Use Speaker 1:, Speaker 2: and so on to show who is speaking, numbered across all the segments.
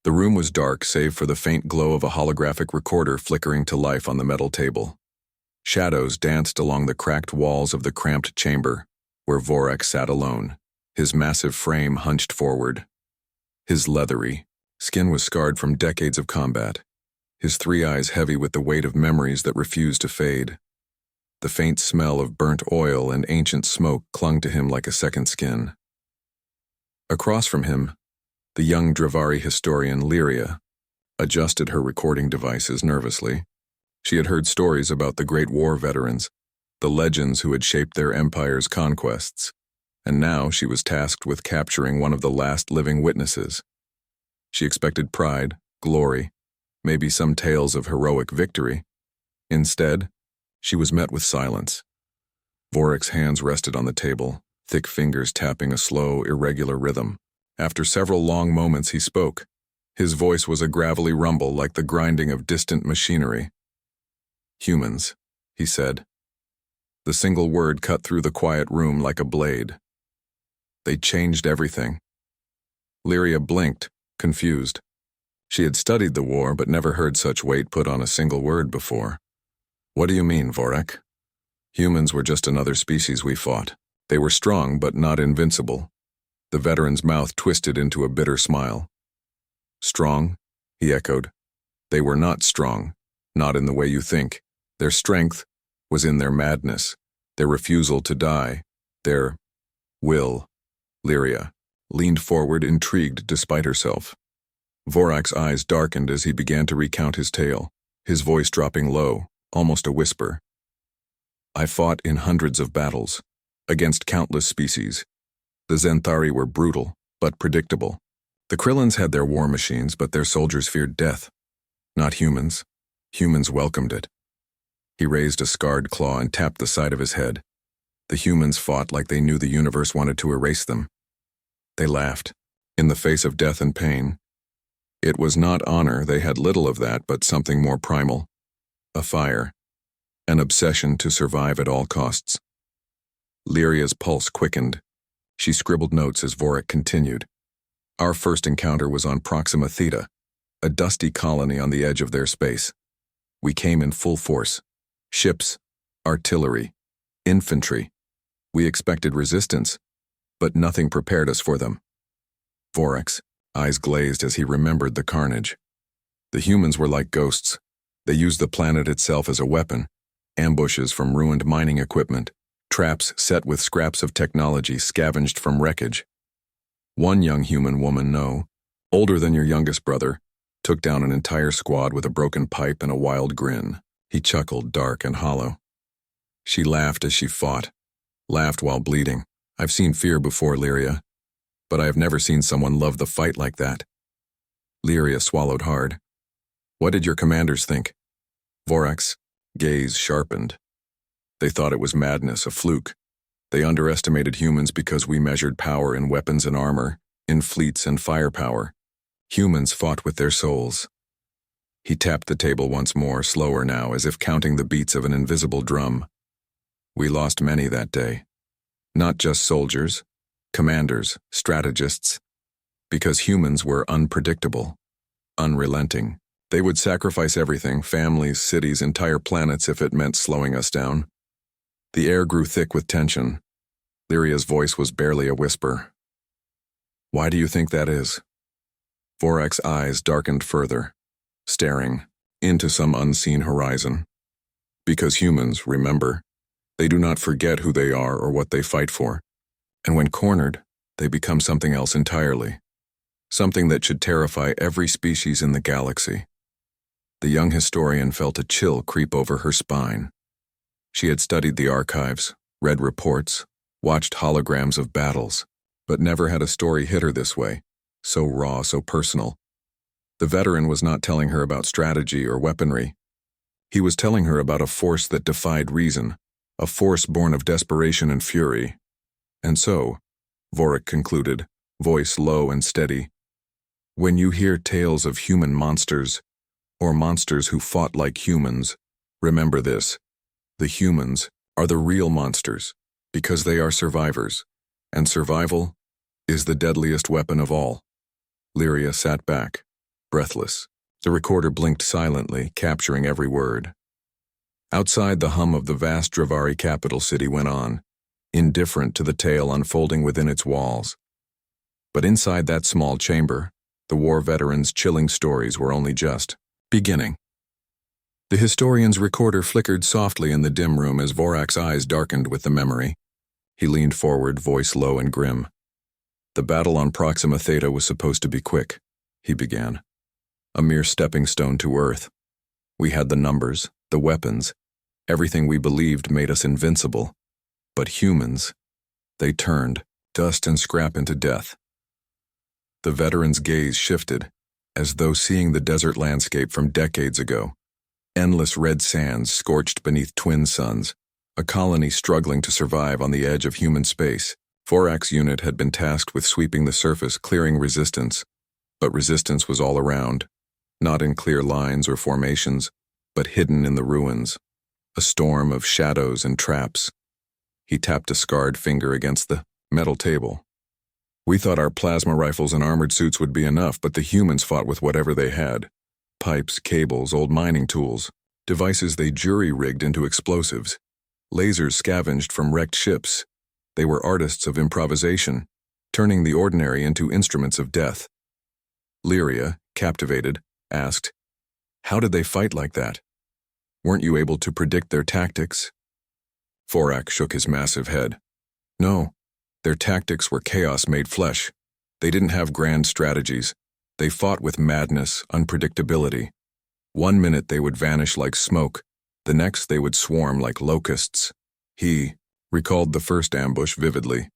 Speaker 1: The room was dark save for the faint glow of a holographic recorder flickering to life on the metal table. Shadows danced along the cracked walls of the cramped chamber, where Vorax sat alone, his massive frame hunched forward. His leathery skin was scarred from decades of combat, his three eyes heavy with the weight of memories that refused to fade. The faint smell of burnt oil and ancient smoke clung to him like a second skin. Across from him, the young Dravari historian Lyria adjusted her recording devices nervously. She had heard stories about the Great War veterans, the legends who had shaped their empire's conquests, and now she was tasked with capturing one of the last living witnesses. She expected pride, glory, maybe some tales of heroic victory. Instead, she was met with silence. Vorax's hands rested on the table, thick fingers tapping a slow, irregular rhythm. After several long moments he spoke. His voice was a gravelly rumble like the grinding of distant machinery. "Humans," he said. The single word cut through the quiet room like a blade. "They changed everything." Lyria blinked, confused. She had studied the war but never heard such weight put on a single word before. "What do you mean, Vorax?" "Humans were just another species we fought. They were strong but not invincible." The veteran's mouth twisted into a bitter smile. "Strong?" he echoed. "They were not strong, not in the way you think. Their strength was in their madness, their refusal to die, their will." Lyria leaned forward, intrigued despite herself. Vorax's eyes darkened as he began to recount his tale, his voice dropping low, almost a whisper. "I fought in hundreds of battles, against countless species. The Zenthari were brutal, but predictable. The Krillins had their war machines, but their soldiers feared death. Not humans. Humans welcomed it." He raised a scarred claw and tapped the side of his head. The humans fought like they knew the universe wanted to erase them. They laughed, in the face of death and pain. It was not honor, they had little of that, but something more primal. A fire. An obsession to survive at all costs. Lyria's pulse quickened. She scribbled notes as Vorax continued. "Our first encounter was on Proxima Theta, a dusty colony on the edge of their space. We came in full force. Ships, artillery, infantry. We expected resistance, but nothing prepared us for them." Vorax, eyes glazed as he remembered the carnage. The humans were like ghosts. They used the planet itself as a weapon, ambushes from ruined mining equipment, traps set with scraps of technology scavenged from wreckage. One young human woman, older than your youngest brother, took down an entire squad with a broken pipe and a wild grin. He chuckled, dark and hollow. She laughed as she fought, laughed while bleeding. "I've seen fear before, Lyria, but I have never seen someone love the fight like that." Lyria swallowed hard. "What did your commanders think?" Vorax's gaze sharpened. "They thought it was madness, a fluke. They underestimated humans because we measured power in weapons and armor, in fleets and firepower. Humans fought with their souls." He tapped the table once more, slower now, as if counting the beats of an invisible drum. "We lost many that day. Not just soldiers, commanders, strategists. Because humans were unpredictable, unrelenting. They would sacrifice everything, families, cities, entire planets, if it meant slowing us down." The air grew thick with tension. Lyria's voice was barely a whisper. "Why do you think that is?" Vorax's eyes darkened further, staring into some unseen horizon. "Because humans, remember, they do not forget who they are or what they fight for. And when cornered, they become something else entirely. Something that should terrify every species in the galaxy." The young historian felt a chill creep over her spine. She had studied the archives, read reports, watched holograms of battles, but never had a story hit her this way, so raw, so personal. The veteran was not telling her about strategy or weaponry. He was telling her about a force that defied reason, a force born of desperation and fury. "And so," Vorax concluded, voice low and steady, "when you hear tales of human monsters, or monsters who fought like humans, remember this. The humans are the real monsters, because they are survivors, and survival is the deadliest weapon of all." Lyria sat back, breathless. The recorder blinked silently, capturing every word. Outside, the hum of the vast Dravari capital city went on, indifferent to the tale unfolding within its walls. But inside that small chamber, the war veterans' chilling stories were only just beginning. The historian's recorder flickered softly in the dim room as Vorak's eyes darkened with the memory. He leaned forward, voice low and grim. The battle on Proxima Theta was supposed to be quick, he began. A mere stepping stone to Earth. We had the numbers, the weapons, everything we believed made us invincible. But humans, they turned dust and scrap into death. The veteran's gaze shifted, as though seeing the desert landscape from decades ago. Endless red sands scorched beneath twin suns, a colony struggling to survive on the edge of human space. Vorak's unit had been tasked with sweeping the surface, clearing resistance. But resistance was all around, not in clear lines or formations, but hidden in the ruins. A storm of shadows and traps. He tapped a scarred finger against the metal table. We thought our plasma rifles and armored suits would be enough, but the humans fought with whatever they had. Pipes, cables, old mining tools, devices they jury-rigged into explosives, lasers scavenged from wrecked ships. They were artists of improvisation, turning the ordinary into instruments of death. Lyria, captivated, asked, "How did they fight like that? Weren't you able to predict their tactics?" Vorak shook his massive head. No, their tactics were chaos made flesh. They didn't have grand strategies. They fought with madness, unpredictability. 1 minute they would vanish like smoke, the next they would swarm like locusts. He recalled the first ambush vividly.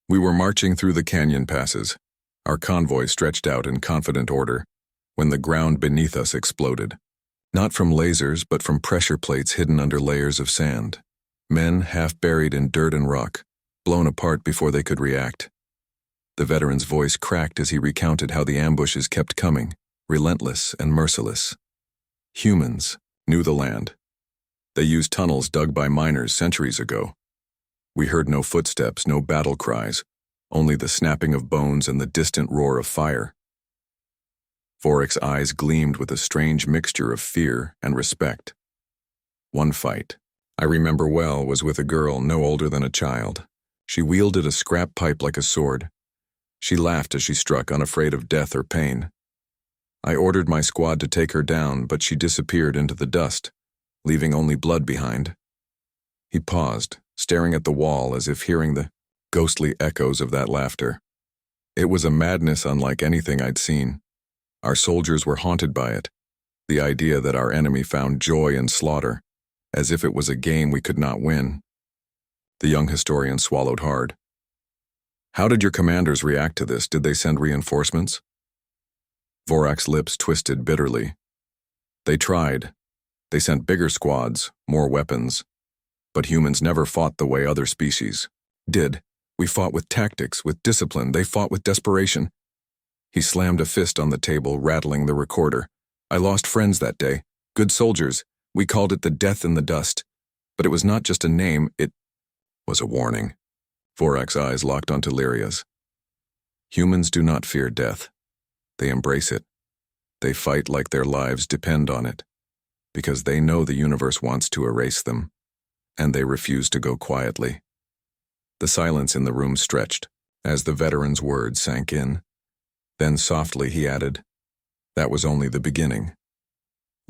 Speaker 1: We were marching through the canyon passes, our convoy stretched out in confident order, when the ground beneath us exploded. Not from lasers, but from pressure plates hidden under layers of sand. Men half buried in dirt and rock, blown apart before they could react. The veteran's voice cracked as he recounted how the ambushes kept coming, relentless and merciless. Humans knew the land. They used tunnels dug by miners centuries ago. We heard no footsteps, no battle cries, only the snapping of bones and the distant roar of fire. Vorak's eyes gleamed with a strange mixture of fear and respect. One fight, I remember well, was with a girl no older than a child. She wielded a scrap pipe like a sword. She laughed as she struck, unafraid of death or pain. I ordered my squad to take her down, but she disappeared into the dust, leaving only blood behind. He paused, staring at the wall as if hearing the ghostly echoes of that laughter. It was a madness unlike anything I'd seen. Our soldiers were haunted by it, the idea that our enemy found joy in slaughter, as if it was a game we could not win. The young historian swallowed hard. How did your commanders react to this? Did they send reinforcements? Vorak's lips twisted bitterly. They tried. They sent bigger squads, more weapons. But humans never fought the way other species did. We fought with tactics, with discipline. They fought with desperation. He slammed a fist on the table, rattling the recorder. I lost friends that day. Good soldiers. We called it the death in the dust. But it was not just a name, it was a warning. Vorak's eyes locked onto Lyria's. Humans do not fear death. They embrace it. They fight like their lives depend on it, because they know the universe wants to erase them, and they refuse to go quietly. The silence in the room stretched, as the veteran's words sank in. Then softly he added, "That was only the beginning."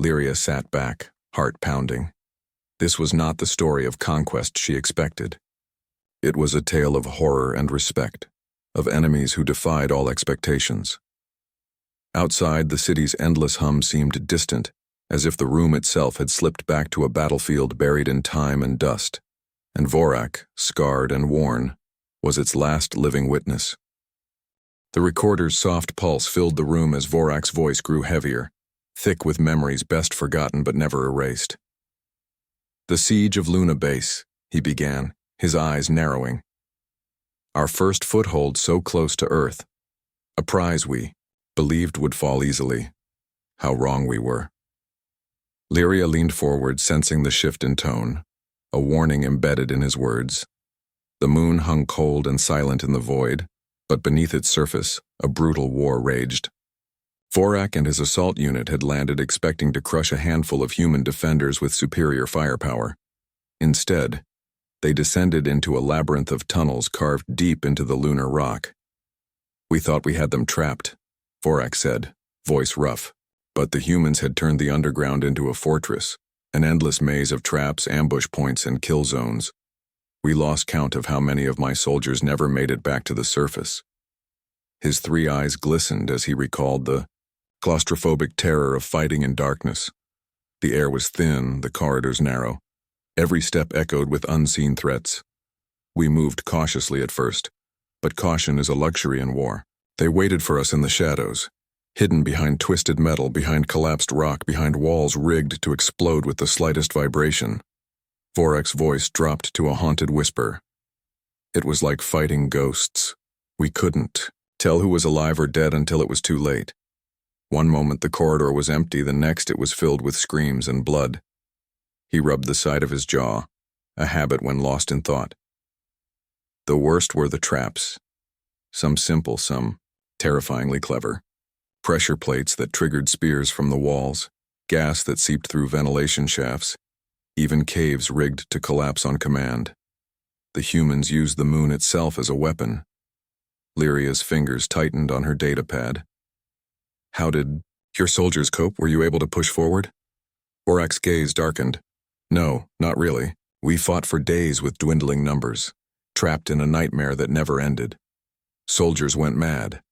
Speaker 1: Lyria sat back, heart pounding. This was not the story of conquest she expected. It was a tale of horror and respect, of enemies who defied all expectations. Outside, the city's endless hum seemed distant, as if the room itself had slipped back to a battlefield buried in time and dust, and Vorak, scarred and worn, was its last living witness. The recorder's soft pulse filled the room as Vorak's voice grew heavier, thick with memories best forgotten but never erased. "The siege of Luna Base," he began, his eyes narrowing. "Our first foothold so close to Earth. A prize we believed would fall easily. How wrong we were." Lyria leaned forward, sensing the shift in tone, a warning embedded in his words. The moon hung cold and silent in the void, but beneath its surface, a brutal war raged. Vorak and his assault unit had landed expecting to crush a handful of human defenders with superior firepower. Instead, they descended into a labyrinth of tunnels carved deep into the lunar rock. "We thought we had them trapped," Vorak said, voice rough. But the humans had turned the underground into a fortress, an endless maze of traps, ambush points, and kill zones. We lost count of how many of my soldiers never made it back to the surface. His 3 eyes glistened as he recalled the claustrophobic terror of fighting in darkness. The air was thin, the corridors narrow. Every step echoed with unseen threats. We moved cautiously at first, but caution is a luxury in war. They waited for us in the shadows, hidden behind twisted metal, behind collapsed rock, behind walls rigged to explode with the slightest vibration. Vorak's voice dropped to a haunted whisper. It was like fighting ghosts. We couldn't tell who was alive or dead until it was too late. One moment the corridor was empty, the next it was filled with screams and blood. He rubbed the side of his jaw, a habit when lost in thought. The worst were the traps. Some simple, some terrifyingly clever. Pressure plates that triggered spears from the walls, gas that seeped through ventilation shafts, even caves rigged to collapse on command. The humans used the moon itself as a weapon. Lyria's fingers tightened on her datapad. "How did your soldiers cope? Were you able to push forward?" Vorak's gaze darkened. "No, not really. We fought for days with dwindling numbers, trapped in a nightmare that never ended. Soldiers went mad.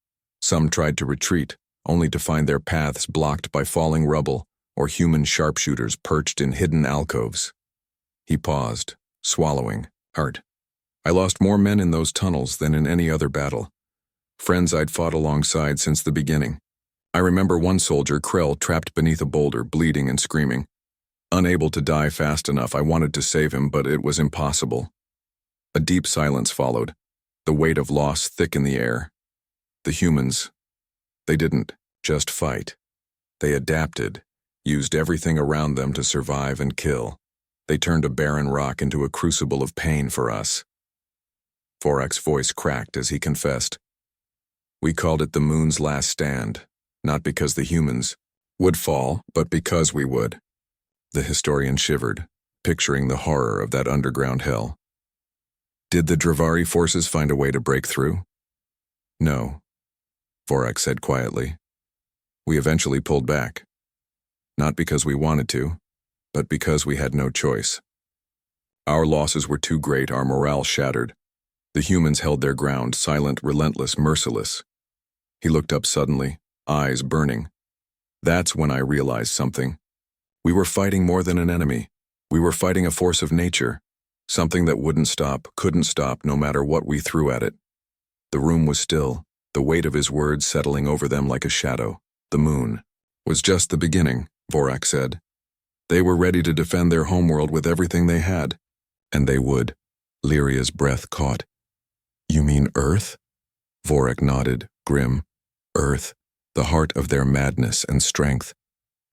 Speaker 1: Some tried to retreat, only to find their paths blocked by falling rubble or human sharpshooters perched in hidden alcoves." He paused, swallowing, hard. "I lost more men in those tunnels than in any other battle. Friends I'd fought alongside since the beginning. I remember one soldier, Krell, trapped beneath a boulder, bleeding and screaming. Unable to die fast enough, I wanted to save him, but it was impossible." A deep silence followed, the weight of loss thick in the air. The humans, they didn't just fight. They adapted, used everything around them to survive and kill. They turned a barren rock into a crucible of pain for us. Vorak's voice cracked as he confessed. "We called it the moon's last stand, not because the humans would fall, but because we would." The historian shivered, picturing the horror of that underground hell. "Did the Dravari forces find a way to break through?" "No," Vorak said quietly. "We eventually pulled back. Not because we wanted to, but because we had no choice. Our losses were too great, our morale shattered. The humans held their ground, silent, relentless, merciless." He looked up suddenly, eyes burning. "That's when I realized something. We were fighting more than an enemy. We were fighting a force of nature, something that wouldn't stop, couldn't stop, no matter what we threw at it." The room was still, the weight of his words settling over them like a shadow. "The moon was just the beginning," Vorak said. "They were ready to defend their homeworld with everything they had. And they would." Lyria's breath caught. "You mean Earth?" Vorak nodded, grim. "Earth, the heart of their madness and strength."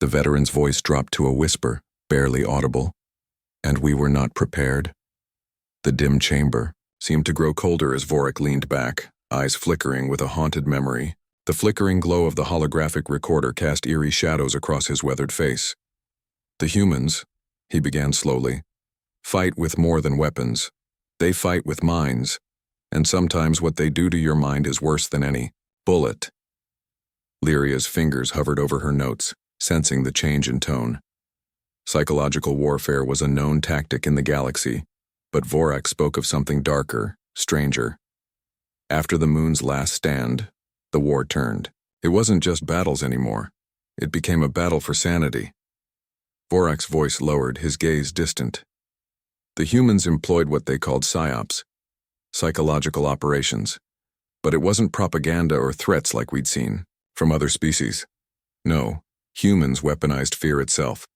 Speaker 1: The veteran's voice dropped to a whisper, barely audible. "And we were not prepared." The dim chamber seemed to grow colder as Vorak leaned back, eyes flickering with a haunted memory. The flickering glow of the holographic recorder cast eerie shadows across his weathered face. "The humans," he began slowly, "fight with more than weapons. They fight with minds, and sometimes what they do to your mind is worse than any bullet." Lyria's fingers hovered over her notes, sensing the change in tone. Psychological warfare was a known tactic in the galaxy, but Vorak spoke of something darker, stranger. After the moon's last stand, the war turned. It wasn't just battles anymore. It became a battle for sanity. Vorak's voice lowered, his gaze distant. The humans employed what they called psyops, psychological operations. But it wasn't propaganda or threats like we'd seen from other species. No, humans weaponized fear itself.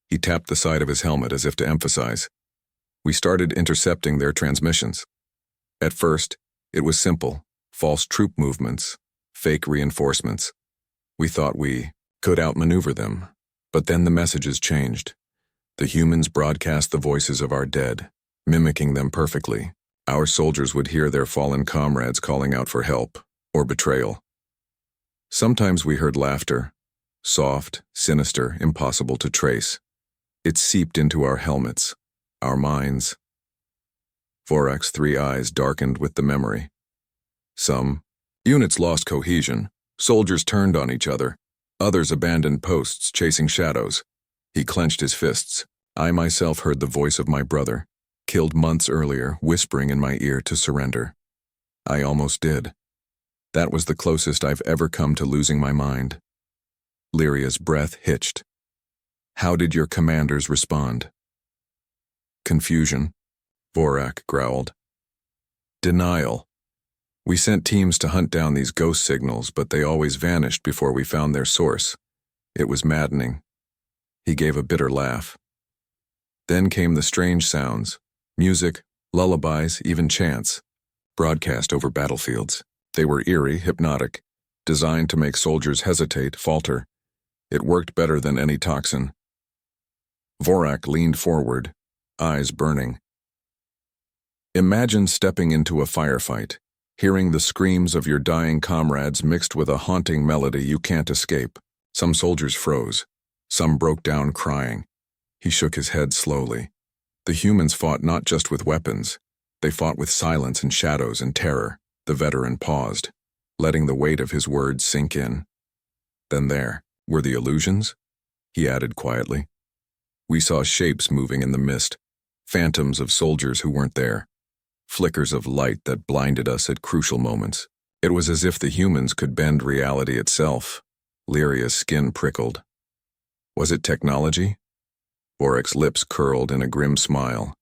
Speaker 1: He tapped the side of his helmet as if to emphasize. We started intercepting their transmissions. At first, it was simple, false troop movements, fake reinforcements. We thought we could outmaneuver them, but then the messages changed. The humans broadcast the voices of our dead, mimicking them perfectly. Our soldiers would hear their fallen comrades calling out for help or betrayal. Sometimes we heard laughter, soft, sinister, impossible to trace. It seeped into our helmets, our minds. Vorak's 3 eyes darkened with the memory. Some units lost cohesion, soldiers turned on each other, others abandoned posts chasing shadows. He clenched his fists. I myself heard the voice of my brother, killed months earlier, whispering in my ear to surrender. I almost did. That was the closest I've ever come to losing my mind. Lyria's breath hitched. How did your commanders respond? Confusion, Vorak growled. Denial. We sent teams to hunt down these ghost signals, but they always vanished before we found their source. It was maddening. He gave a bitter laugh. Then came the strange sounds, music, lullabies, even chants, broadcast over battlefields. They were eerie, hypnotic, designed to make soldiers hesitate, falter. It worked better than any toxin. Vorak leaned forward, eyes burning. Imagine stepping into a firefight, hearing the screams of your dying comrades mixed with a haunting melody you can't escape. Some soldiers froze. Some broke down crying. He shook his head slowly. The humans fought not just with weapons. They fought with silence and shadows and terror. The veteran paused, letting the weight of his words sink in. Then there were the illusions, he added quietly. We saw shapes moving in the mist, phantoms of soldiers who weren't there, flickers of light that blinded us at crucial moments. It was as if the humans could bend reality itself. Lyria's skin prickled. Was it technology? Vorak's lips curled in a grim smile.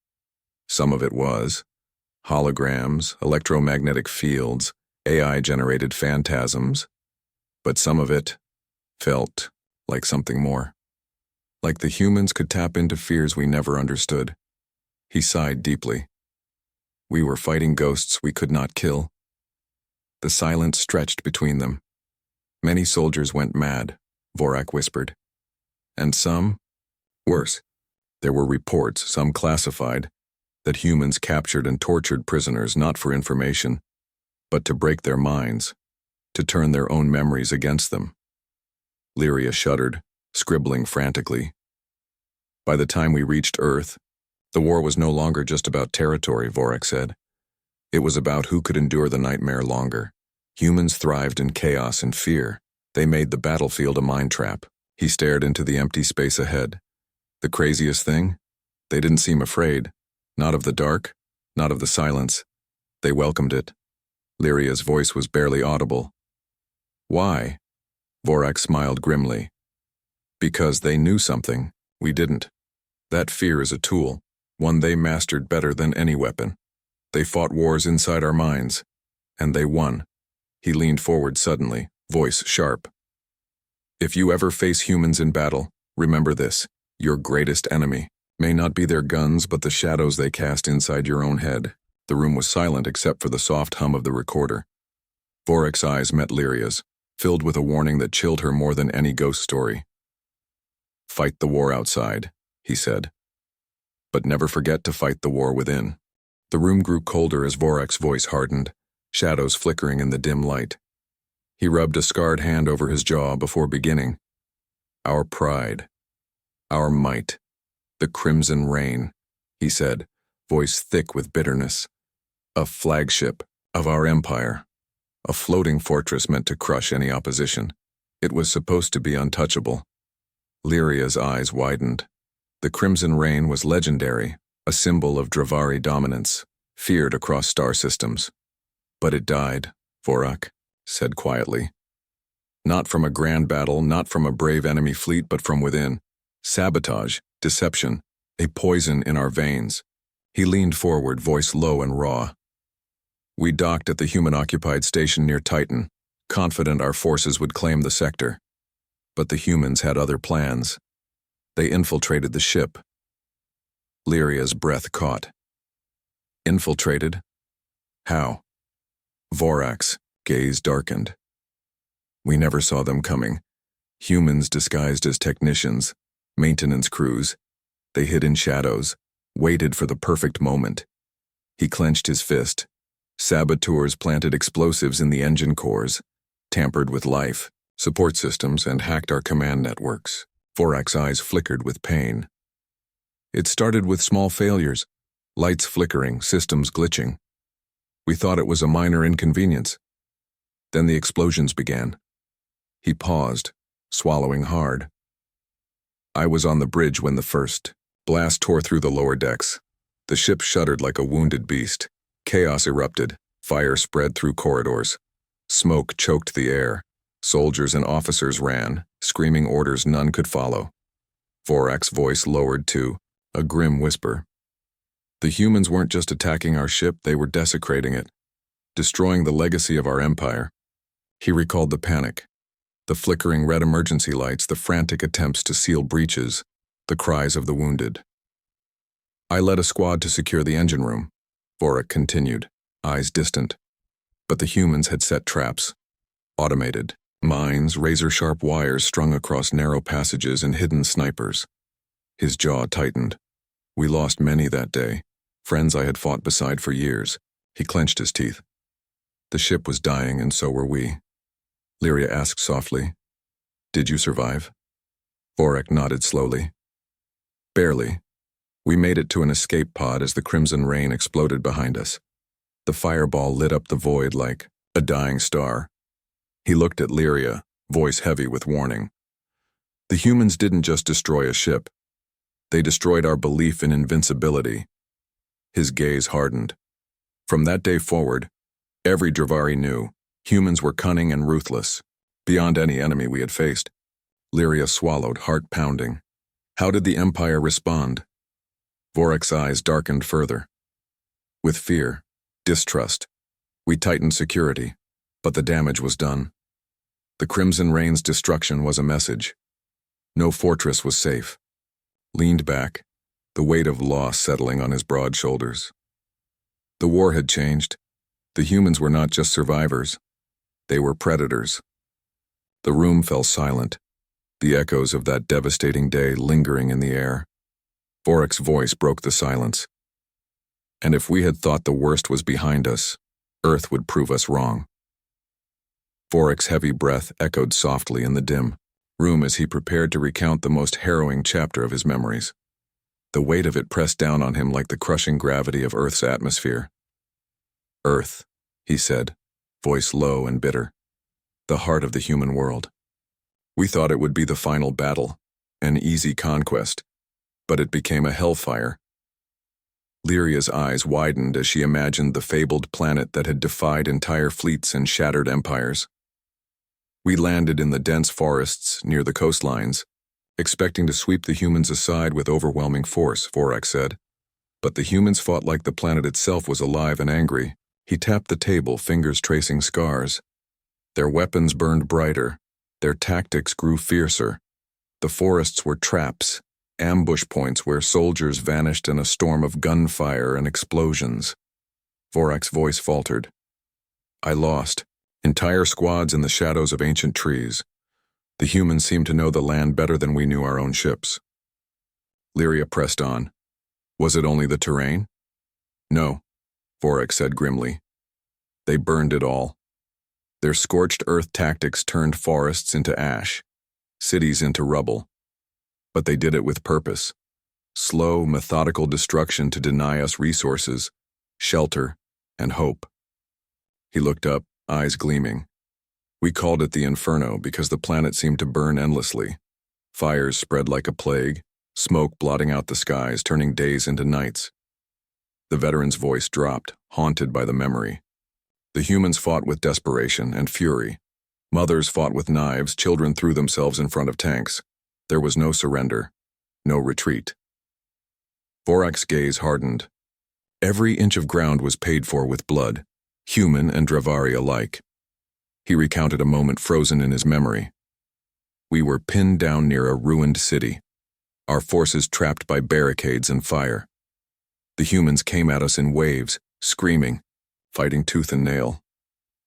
Speaker 1: Some of it was. Holograms, electromagnetic fields, AI-generated phantasms. But some of it felt like something more. Like the humans could tap into fears we never understood. He sighed deeply. We were fighting ghosts we could not kill. The silence stretched between them. Many soldiers went mad, Vorak whispered. And some, worse. There were reports, some classified, that humans captured and tortured prisoners not for information, but to break their minds, to turn their own memories against them. Lyria shuddered, scribbling frantically. By the time we reached Earth, the war was no longer just about territory, Vorak said. It was about who could endure the nightmare longer. Humans thrived in chaos and fear. They made the battlefield a mind trap. He stared into the empty space ahead. The craziest thing? They didn't seem afraid. Not of the dark, not of the silence. They welcomed it. Lyria's voice was barely audible. Why? Vorak smiled grimly. Because they knew something we didn't. That fear is a tool, one they mastered better than any weapon. They fought wars inside our minds, and they won. He leaned forward suddenly, voice sharp. If you ever face humans in battle, remember this. Your greatest enemy may not be their guns, but the shadows they cast inside your own head. The room was silent except for the soft hum of the recorder. Vorak's eyes met Lyria's, filled with a warning that chilled her more than any ghost story. Fight the war outside, he said. But never forget to fight the war within. The room grew colder as Vorak's voice hardened, shadows flickering in the dim light. He rubbed a scarred hand over his jaw before beginning. Our pride. Our might. The crimson rain, he said, voice thick with bitterness. A flagship of our empire. A floating fortress meant to crush any opposition. It was supposed to be untouchable. Lyria's eyes widened. The crimson rain was legendary, a symbol of Dravari dominance, feared across star systems. But it died, Vorak said quietly. Not from a grand battle, not from a brave enemy fleet, but from within. Sabotage, deception, a poison in our veins. He leaned forward, voice low and raw. We docked at the human-occupied station near Titan, confident our forces would claim the sector. But the humans had other plans. They infiltrated the ship. Lyria's breath caught. Infiltrated? How? Vorak's gaze darkened. We never saw them coming. Humans disguised as technicians, maintenance crews. They hid in shadows, waited for the perfect moment. He clenched his fist. Saboteurs planted explosives in the engine cores, tampered with life, support systems, and hacked our command networks. Vorak's eyes flickered with pain. It started with small failures, lights flickering, systems glitching. We thought it was a minor inconvenience. Then the explosions began. He paused, swallowing hard. I was on the bridge when the first blast tore through the lower decks. The ship shuddered like a wounded beast. Chaos erupted. Fire spread through corridors. Smoke choked the air. Soldiers and officers ran, screaming orders none could follow. Vorak's voice lowered to a grim whisper. The humans weren't just attacking our ship, they were desecrating it, destroying the legacy of our empire. He recalled the panic, the flickering red emergency lights, the frantic attempts to seal breaches, the cries of the wounded. I led a squad to secure the engine room, Vorak continued, eyes distant. But the humans had set traps. Automated. Mines, razor-sharp wires strung across narrow passages, and hidden snipers. His jaw tightened. We lost many that day, friends I had fought beside for years. He clenched his teeth. The ship was dying, and so were we. Lyria asked softly, "Did you survive?" Vorak nodded slowly. "Barely. We made it to an escape pod as the crimson rain exploded behind us. The fireball lit up the void like a dying star." He looked at Lyria, voice heavy with warning. "The humans didn't just destroy a ship. They destroyed our belief in invincibility." His gaze hardened. From that day forward, every Dravari knew humans were cunning and ruthless, beyond any enemy we had faced. Lyria swallowed, heart pounding. How did the Empire respond? Vorak's eyes darkened further. With fear, distrust. We tightened security, but the damage was done. The Crimson Rain's destruction was a message. No fortress was safe. Leaned back, the weight of loss settling on his broad shoulders. The war had changed. The humans were not just survivors. They were predators. The room fell silent, the echoes of that devastating day lingering in the air. Vorak's voice broke the silence. And if we had thought the worst was behind us, Earth would prove us wrong. Vorak's heavy breath echoed softly in the dim room as he prepared to recount the most harrowing chapter of his memories. The weight of it pressed down on him like the crushing gravity of Earth's atmosphere. "Earth," he said, voice low and bitter. "The heart of the human world. We thought it would be the final battle, an easy conquest, but it became a hellfire." Lyria's eyes widened as she imagined the fabled planet that had defied entire fleets and shattered empires. We landed in the dense forests near the coastlines, expecting to sweep the humans aside with overwhelming force, Vorak said. But the humans fought like the planet itself was alive and angry. He tapped the table, fingers tracing scars. Their weapons burned brighter. Their tactics grew fiercer. The forests were traps, ambush points where soldiers vanished in a storm of gunfire and explosions. Vorak's voice faltered. "I lost. Entire squads in the shadows of ancient trees. The humans seemed to know the land better than we knew our own ships." Lyria pressed on. "Was it only the terrain?" "No," Vorak said grimly. "They burned it all. Their scorched earth tactics turned forests into ash, cities into rubble. But they did it with purpose. Slow, methodical destruction to deny us resources, shelter, and hope." He looked up, eyes gleaming. "We called it the Inferno because the planet seemed to burn endlessly. Fires spread like a plague, smoke blotting out the skies, turning days into nights." The veteran's voice dropped, haunted by the memory. The humans fought with desperation and fury. Mothers fought with knives, children threw themselves in front of tanks. There was no surrender, no retreat. Vorak's gaze hardened. Every inch of ground was paid for with blood, human and Dravari alike. He recounted a moment frozen in his memory. "We were pinned down near a ruined city, our forces trapped by barricades and fire. The humans came at us in waves, screaming, fighting tooth and nail.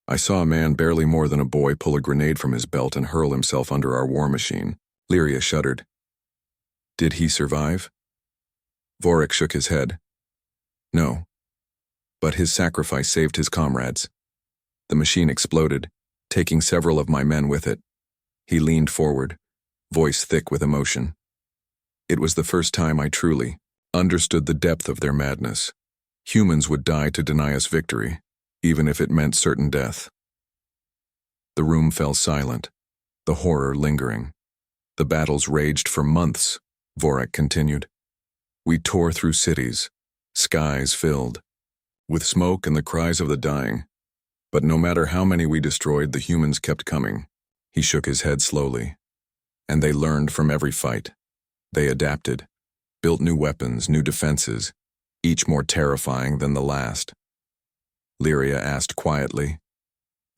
Speaker 1: I saw a man barely more than a boy pull a grenade from his belt and hurl himself under our war machine." Lyria shuddered. "Did he survive?" Vorak shook his head. "No. But his sacrifice saved his comrades. The machine exploded, taking several of my men with it. He leaned forward, voice thick with emotion. It was the first time I truly understood the depth of their madness. Humans would die to deny us victory, even if it meant certain death. The room fell silent, the horror lingering. The battles raged for months, Vorak continued. We tore through cities, skies filled, with smoke and the cries of the dying. But no matter how many we destroyed, the humans kept coming. He shook his head slowly. And they learned from every fight. They adapted, built new weapons, new defenses, each more terrifying than the last. Lyria asked quietly,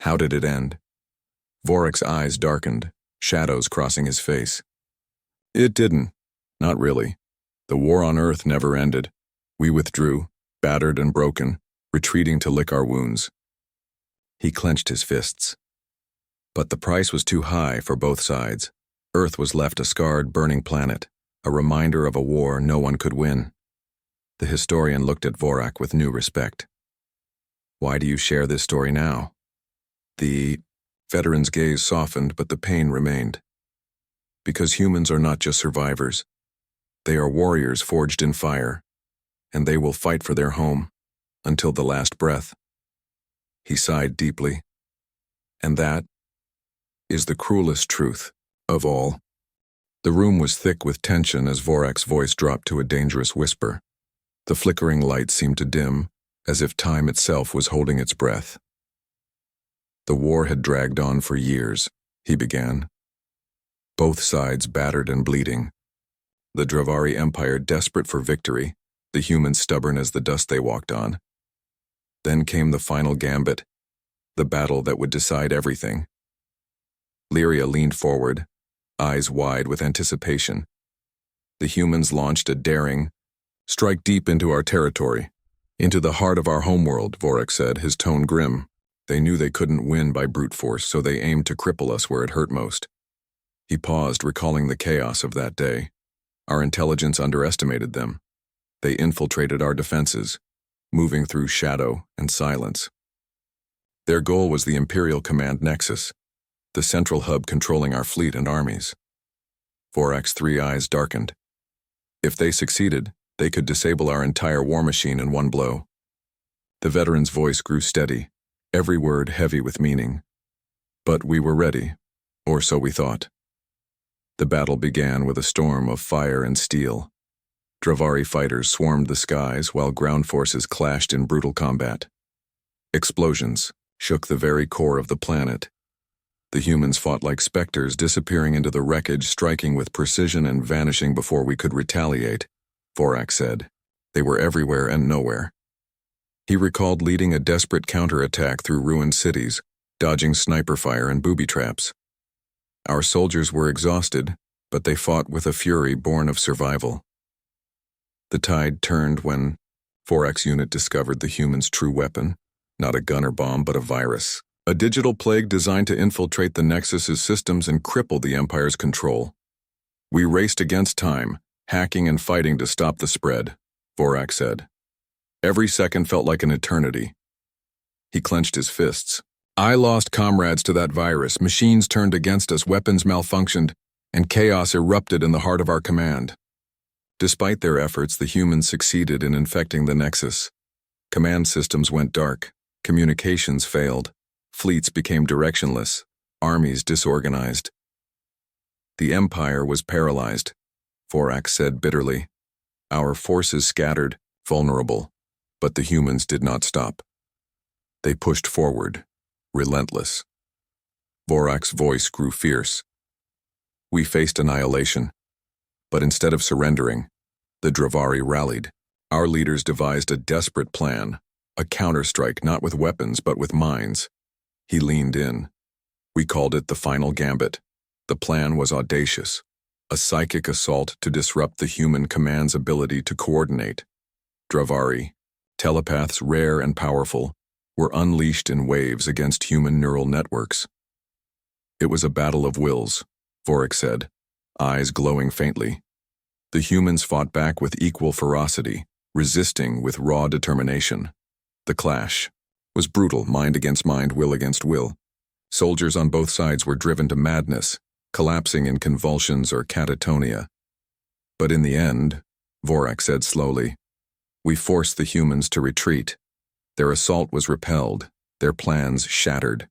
Speaker 1: "How did it end?" Vorak's eyes darkened, shadows crossing his face. It didn't. Not really. The war on Earth never ended. We withdrew, battered and broken, retreating to lick our wounds. He clenched his fists. But the price was too high for both sides. Earth was left a scarred, burning planet, a reminder of a war no one could win. The historian looked at Vorak with new respect. Why do you share this story now? The veteran's gaze softened, but the pain remained. Because humans are not just survivors. They are warriors forged in fire, and they will fight for their home until the last breath. He sighed deeply. And that is the cruelest truth of all. The room was thick with tension as Vorak's voice dropped to a dangerous whisper. The flickering light seemed to dim, as if time itself was holding its breath. The war had dragged on for years, he began. Both sides battered and bleeding. The Dravari Empire desperate for victory, the humans stubborn as the dust they walked on. Then came the final gambit, the battle that would decide everything. Lyria leaned forward, eyes wide with anticipation. The humans launched a daring, strike deep into our territory, into the heart of our homeworld, Vorak said, his tone grim. They knew they couldn't win by brute force, so they aimed to cripple us where it hurt most. He paused, recalling the chaos of that day. Our intelligence underestimated them. They infiltrated our defenses, moving through shadow and silence. Their goal was the Imperial Command Nexus, the central hub controlling our fleet and armies. Vorak's three eyes darkened. If they succeeded, they could disable our entire war machine in one blow. The veteran's voice grew steady, every word heavy with meaning. But we were ready, or so we thought. The battle began with a storm of fire and steel. Dravari fighters swarmed the skies while ground forces clashed in brutal combat. Explosions shook the very core of the planet. The humans fought like specters, disappearing into the wreckage, striking with precision and vanishing before we could retaliate, Vorak said. They were everywhere and nowhere. He recalled leading a desperate counterattack through ruined cities, dodging sniper fire and booby traps. Our soldiers were exhausted, but they fought with a fury born of survival. The tide turned when Vorak's unit discovered the humans' true weapon, not a gun or bomb, but a virus. A digital plague designed to infiltrate the Nexus's systems and cripple the Empire's control. We raced against time, hacking and fighting to stop the spread, Vorak said. Every second felt like an eternity. He clenched his fists. I lost comrades to that virus, machines turned against us, weapons malfunctioned, and chaos erupted in the heart of our command. Despite their efforts, the humans succeeded in infecting the Nexus. Command systems went dark, communications failed, fleets became directionless, armies disorganized. The Empire was paralyzed, Vorak said bitterly. Our forces scattered, vulnerable, but the humans did not stop. They pushed forward, relentless. Vorak's voice grew fierce. We faced annihilation, but instead of surrendering, the Dravari rallied. Our leaders devised a desperate plan, a counterstrike not with weapons but with minds. He leaned in. We called it the final gambit. The plan was audacious, a psychic assault to disrupt the human command's ability to coordinate. Dravari, telepaths rare and powerful, were unleashed in waves against human neural networks. It was a battle of wills, Vorak said, eyes glowing faintly. The humans fought back with equal ferocity, resisting with raw determination. The clash was brutal, mind against mind, will against will. Soldiers on both sides were driven to madness, collapsing in convulsions or catatonia. But in the end, Vorak said slowly, we forced the humans to retreat. Their assault was repelled, their plans shattered.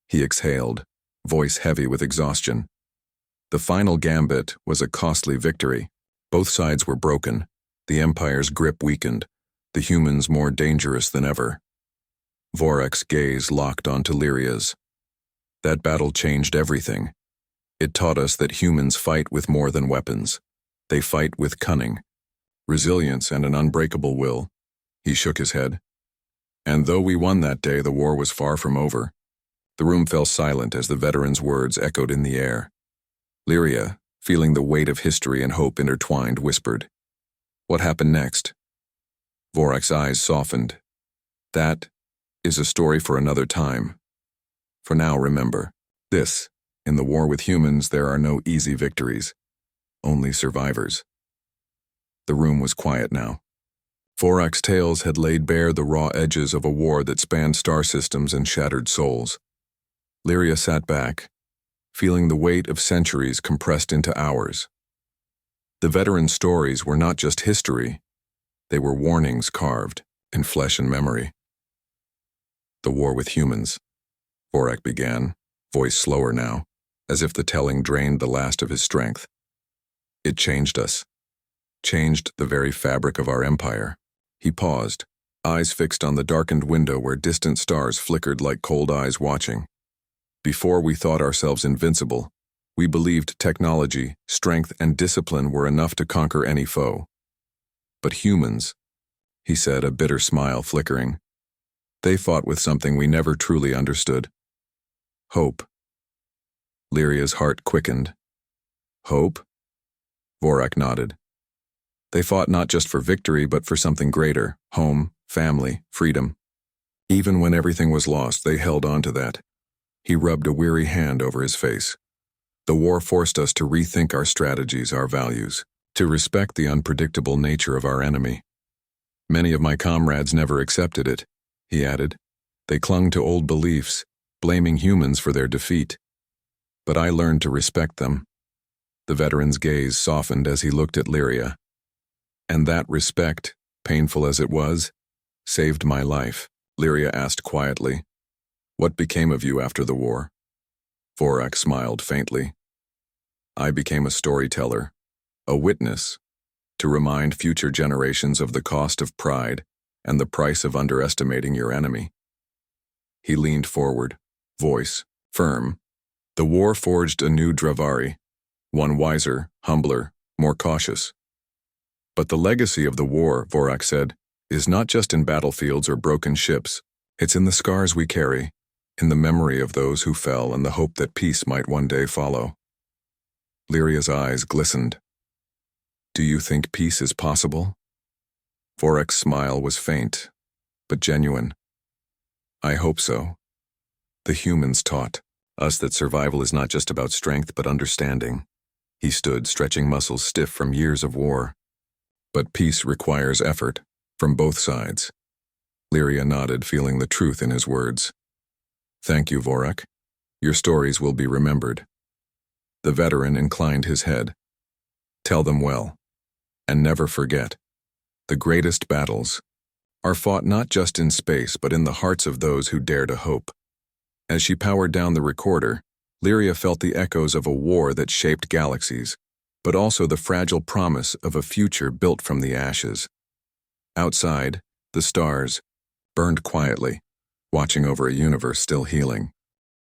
Speaker 1: He exhaled, voice heavy with exhaustion. The final gambit was a costly victory. Both sides were broken, the Empire's grip weakened, the humans more dangerous than ever. Vorak's gaze locked onto Lyria's. That battle changed everything. It taught us that humans fight with more than weapons. They fight with cunning, resilience, and an unbreakable will. He shook his head. And though we won that day, the war was far from over. The room fell silent as the veteran's words echoed in the air. Lyria, feeling the weight of history and hope intertwined, whispered, what happened next? Vorak's eyes softened. That is a story for another time. For now, remember, this, in the war with humans, there are no easy victories, only survivors. The room was quiet now. Vorak's tales had laid bare the raw edges of a war that spanned star systems and shattered souls. Lyria sat back, feeling the weight of centuries compressed into hours. The veteran's stories were not just history, they were warnings carved in flesh and memory. The war with humans, Vorak began, voice slower now, as if the telling drained the last of his strength. It changed us, changed the very fabric of our empire. He paused, eyes fixed on the darkened window where distant stars flickered like cold eyes watching. Before we thought ourselves invincible, we believed technology, strength, and discipline were enough to conquer any foe. But humans, he said, a bitter smile flickering, they fought with something we never truly understood. Hope. Lyria's heart quickened. Hope? Vorak nodded. They fought not just for victory, but for something greater, home, family, freedom. Even when everything was lost, they held on to that. He rubbed a weary hand over his face. The war forced us to rethink our strategies, our values, to respect the unpredictable nature of our enemy. Many of my comrades never accepted it, he added. They clung to old beliefs, blaming humans for their defeat. But I learned to respect them. The veteran's gaze softened as he looked at Lyria. And that respect, painful as it was, saved my life. Lyria asked quietly, what became of you after the war? Vorak smiled faintly. I became a storyteller, a witness, to remind future generations of the cost of pride and the price of underestimating your enemy. He leaned forward, voice firm. The war forged a new Dravari, one wiser, humbler, more cautious. But the legacy of the war, Vorak said, is not just in battlefields or broken ships. It's in the scars we carry, in the memory of those who fell and the hope that peace might one day follow. Lyria's eyes glistened. Do you think peace is possible? Vorak's smile was faint, but genuine. I hope so. The humans taught us that survival is not just about strength but understanding. He stood, stretching muscles stiff from years of war. But peace requires effort, from both sides. Lyria nodded, feeling the truth in his words. Thank you, Vorak. Your stories will be remembered. The veteran inclined his head. Tell them well. And never forget, the greatest battles are fought not just in space but in the hearts of those who dare to hope. As she powered down the recorder, Lyria felt the echoes of a war that shaped galaxies, but also the fragile promise of a future built from the ashes. Outside, the stars burned quietly, watching over a universe still healing.